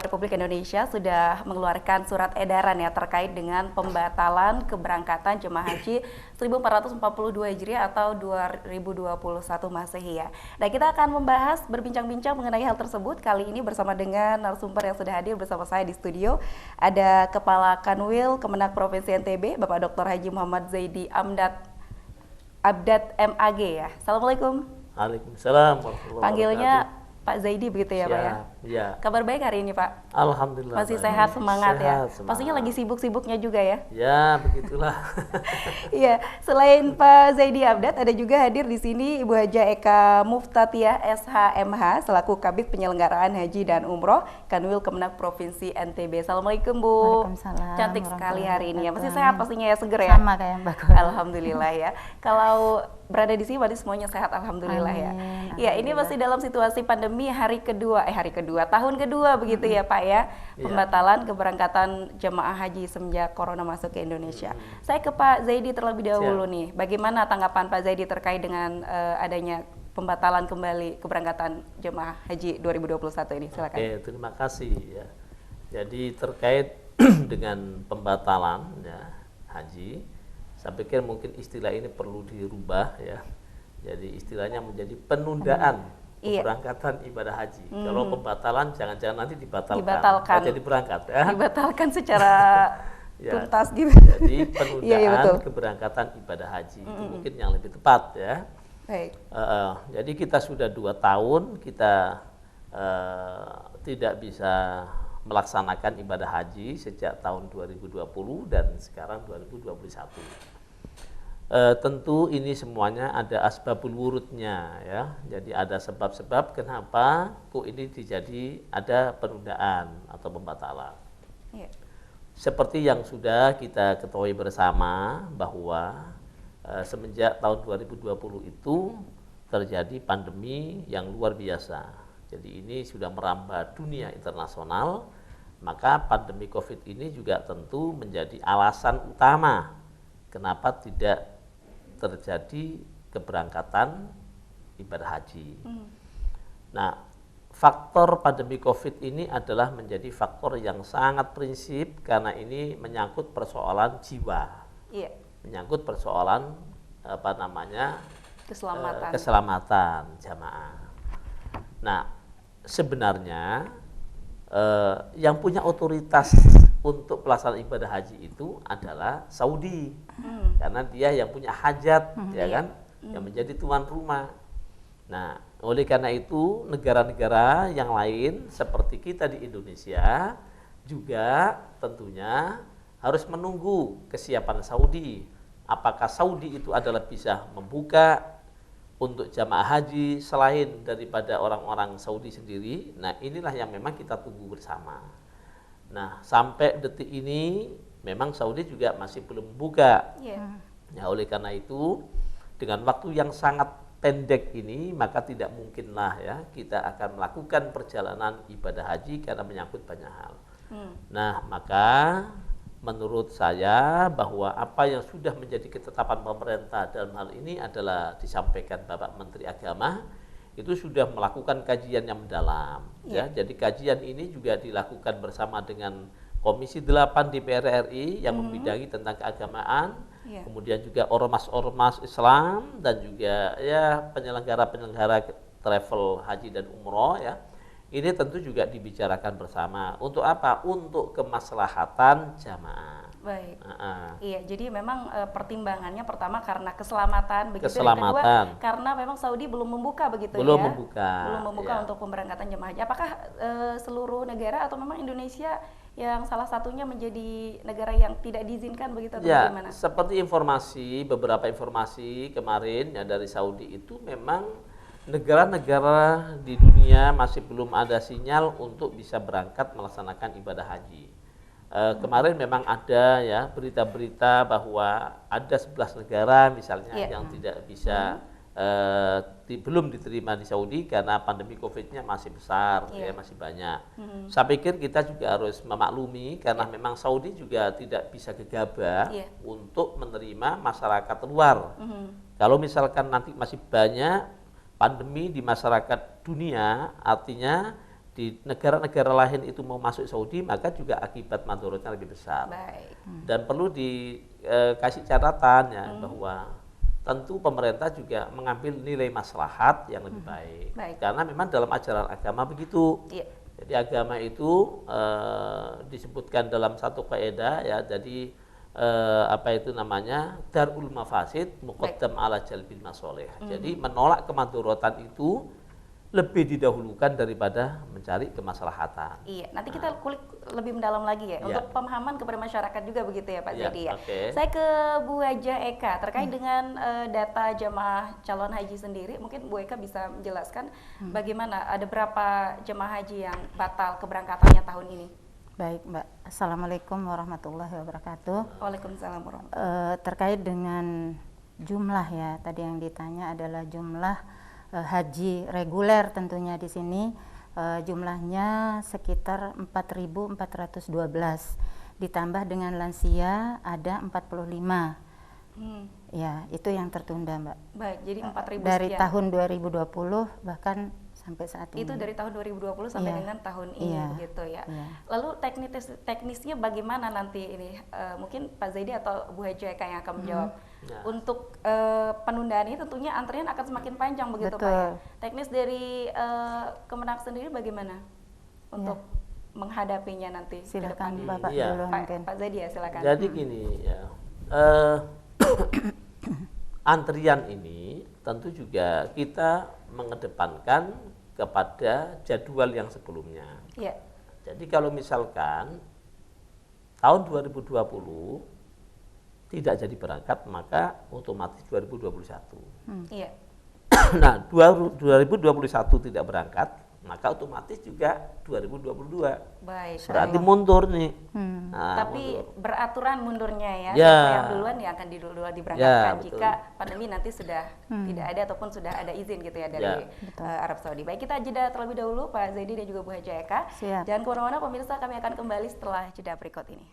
Republik Indonesia sudah mengeluarkan surat edaran ya terkait dengan pembatalan keberangkatan jemaah haji 1442 Hijriah atau 2021 Masehi ya. Nah, kita akan membahas berbincang-bincang mengenai hal tersebut kali ini bersama dengan narasumber yang sudah hadir bersama saya di studio. Ada Kepala Kanwil Kemenak Provinsi NTB, Bapak Dr. Haji Muhammad Zaidi Abdat MAG ya. Assalamualaikum. Waalaikumsalam warahmatullahi wabarakatuh. Panggilnya Pak Zaidi begitu ya, Pak ya? Iya. Kabar baik hari ini, Pak? Alhamdulillah. Masih sehat, semangat ya? Semangat. Pastinya lagi sibuk-sibuknya juga ya? Ya, begitulah. Iya, selain Pak Zaidi Abdat, ada juga hadir di sini Ibu Haja Eka Muftatiah SHMH selaku Kabid Penyelenggaraan Haji dan Umroh Kanwil Kemenak Provinsi NTB. Assalamualaikum Bu. Waalaikumsalam. Cantik sekali hari ini ya. Masih sehat pastinya ya, seger ya? Sama kayak Mbak Gul. Alhamdulillah ya. Kalau berada di sini berarti semuanya sehat, alhamdulillah ya. Ya, ini masih dalam situasi pandemi tahun kedua begitu ya Pak ya. Pembatalan keberangkatan jemaah haji semenjak corona masuk ke Indonesia. Saya ke Pak Zaidi terlebih dahulu nih. Bagaimana tanggapan Pak Zaidi terkait dengan adanya pembatalan kembali keberangkatan jemaah haji 2021 ini? Silakan. Oke, terima kasih ya. Jadi terkait dengan pembatalan ya haji, saya pikir mungkin istilah ini perlu dirubah ya. Jadi istilahnya menjadi penundaan keberangkatan ibadah haji. Kalau pembatalan jangan-jangan nanti dibatalkan. Jadi berangkat ya. Dibatalkan secara tuntas gitu. Jadi penundaan keberangkatan ibadah haji itu mungkin yang lebih tepat ya. Baik. Jadi kita sudah 2 tahun kita tidak bisa melaksanakan ibadah haji sejak tahun 2020 dan sekarang 2021. Tentu ini semuanya ada asbabul wurudnya ya. Jadi ada sebab-sebab kenapa kok ini ada penundaan atau pembatalan. Yeah. Seperti yang sudah kita ketahui bersama bahwa semenjak tahun 2020 itu terjadi pandemi yang luar biasa. Jadi ini sudah merambah dunia internasional, maka pandemi COVID ini juga tentu menjadi alasan utama kenapa tidak terjadi keberangkatan ibadah haji. Nah, faktor pandemi COVID ini adalah menjadi faktor yang sangat prinsip karena ini menyangkut persoalan jiwa, menyangkut persoalan keselamatan jamaah. Nah, sebenarnya yang punya otoritas untuk pelaksanaan ibadah haji itu adalah Saudi, karena dia yang punya hajat, ya kan, yang menjadi tuan rumah. Nah, oleh karena itu negara-negara yang lain seperti kita di Indonesia juga tentunya harus menunggu kesiapan Saudi. Apakah Saudi itu adalah bisa membuka untuk jamaah haji selain daripada orang-orang Saudi sendiri? Nah, inilah yang memang kita tunggu bersama. Nah, sampai detik ini memang Saudi juga masih belum membuka. Ya, oleh karena itu dengan waktu yang sangat pendek ini maka tidak mungkinlah ya kita akan melakukan perjalanan ibadah haji karena menyangkut banyak hal. Nah, maka menurut saya bahwa apa yang sudah menjadi ketetapan pemerintah dalam hal ini adalah disampaikan Bapak Menteri Agama itu sudah melakukan kajian yang mendalam ya. Jadi kajian ini juga dilakukan bersama dengan Komisi 8 DPR RI yang membidangi tentang keagamaan, kemudian juga ormas-ormas Islam dan juga ya penyelenggara-penyelenggara travel haji dan umroh ya. Ini tentu juga dibicarakan bersama. Untuk apa? Untuk kemaslahatan jamaah. Baik. Iya, jadi memang pertimbangannya pertama karena keselamatan, begitu. Yang kedua karena memang Saudi belum membuka begitu belum ya. Belum membuka untuk pemberangkatan jemaah haji. Apakah seluruh negara atau memang Indonesia yang salah satunya menjadi negara yang tidak diizinkan begitu atau bagaimana? Seperti beberapa informasi kemarin ya dari Saudi itu memang negara-negara di dunia masih belum ada sinyal untuk bisa berangkat melaksanakan ibadah haji. Kemarin memang ada ya berita-berita bahwa ada 11 negara misalnya yang tidak bisa belum diterima di Saudi karena pandemi COVID-nya masih besar, ya masih banyak. Saya pikir kita juga harus memaklumi karena memang Saudi juga tidak bisa gegabah untuk menerima masyarakat luar. Kalau misalkan nanti masih banyak pandemi di masyarakat dunia, artinya di negara-negara lain itu mau masuk Saudi, maka juga akibat madorotnya lebih besar. Baik. Dan perlu dikasih catatan ya bahwa tentu pemerintah juga mengambil nilai maslahat yang lebih baik. Karena memang dalam ajaran agama begitu. Iya. Jadi agama itu disebutkan dalam satu kaidah ya. Jadi apa itu namanya, darul mafasid muqaddam ala jalbil masoleh. Jadi menolak kemadharatan itu lebih didahulukan daripada mencari kemaslahatan. Iya, nanti kita kulik lebih mendalam lagi ya, untuk pemahaman kepada masyarakat juga begitu ya Pak Zaidi ya. Saya ke Bu Haja Eka, terkait dengan data jemaah calon haji sendiri, mungkin Bu Eka bisa menjelaskan bagaimana, ada berapa jemaah haji yang batal keberangkatannya tahun ini? Baik Mbak, Assalamualaikum warahmatullahi wabarakatuh. Waalaikumsalam warahmatullahi. Terkait dengan jumlah ya, tadi yang ditanya adalah jumlah haji reguler tentunya di sini jumlahnya sekitar 4.412, ditambah dengan lansia ada 45. Ya, itu yang tertunda Mbak. Baik, jadi 4.000 dari sekian. tahun 2020 bahkan sampai saat ini. Itu dari tahun 2020 sampai dengan tahun ini begitu ya. Lalu teknisnya bagaimana nanti ini? Mungkin Pak Zaidi atau Bu Haja Eka yang akan menjawab. Untuk penundaan ini tentunya antrian akan semakin panjang begitu Pak ya. Teknis dari Kemenak sendiri bagaimana untuk menghadapinya nanti? Silakan Bapak dulu mungkin. Pak Zaidi ya, silakan. Jadi gini ya. Antrian ini tentu juga kita mengedepankan kepada jadwal yang sebelumnya. Iya. Jadi kalau misalkan tahun 2020 tidak jadi berangkat, maka otomatis 2021. Iya. Nah, 2021 tidak berangkat, maka otomatis juga 2022. Baik. Berarti mundur nih. Nah, tapi mundur. Beraturan mundurnya ya. Ya. Siapa yang duluan ya akan duluan diberangkatkan Ya, jika pandemi nanti sudah tidak ada ataupun sudah ada izin gitu ya dari Arab Saudi. Baik, kita jeda terlebih dahulu Pak Zaidi dan juga Bu Haja Eka. Siap. Jangan kemana-mana pemirsa, kami akan kembali setelah jeda berikut ini.